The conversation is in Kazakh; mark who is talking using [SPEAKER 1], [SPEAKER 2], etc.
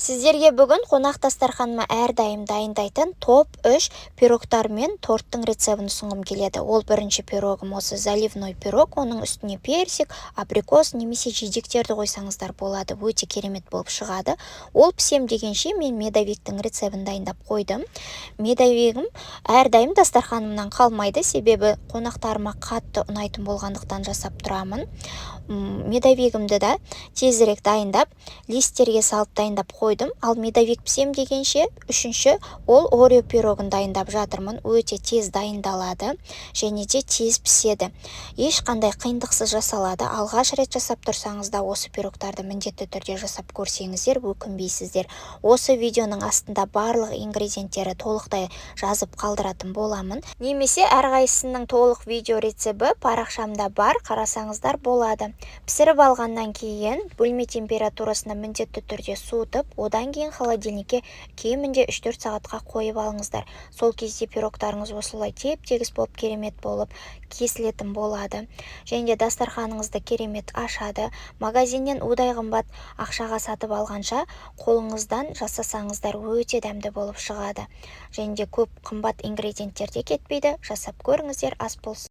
[SPEAKER 1] Сіздерге бүгін қонақ дастарханыма әрдайым дайындайтын топ 3 пирогтар мен торттың рецебін ұсынғым келеді. Ол бірінші пирогым осы заливной пирог, оның үстіне персик, абрикос немесе жидектерді қойсаңыздар болады, өте керемет болып шығады. Ол пісем дегенше мен медовиктің рецебін дайындап қойдым. Медовигім әрдайым дастарханымнан қалмайды, себебі қонақтарыма қатты ұнайтын болғандықтан жасап тұрамын. Медовигімді да тезірек дайындап, листтерге салып дайындап қойдым. Ал медовик пісем дегенше үшінші ол орео пирогын дайындап жатырмын. Өте тез дайындалады және де тез піседі. Ешқандай қиындықсыз жасалады. Алғаш рет жасап тұрсаңыз да осы пирогтарды міндетті түрде жасап көрсеңіздер, өкінбейсіздер. Осы видеоның астында барлық ингредиенттері толықтай жазып қалдыратын боламын. Немесе әрқайсысының толық видео рецебі парақшамда бар, қарасаңыздар болады. Пісіріп алғаннан кейін бөлме температурасына міндетті түрде суытып, одан кейін холодильникке кемінде 3-4 сағатқа қойып алыңыздар. Сол кезде пирогтарыңыз осылай теп-тегіс болып керемет болып кесілетін болады. Және де дастарханыңызды керемет ашады. Магазиннен удай қымбат ақшаға сатып алғанша қолыңыздан жасасаңыздар өте дәмді болып шығады. Және де көп қымбат ингредиенттер де кетпейді. Жасап көріңіздер, ас болсын.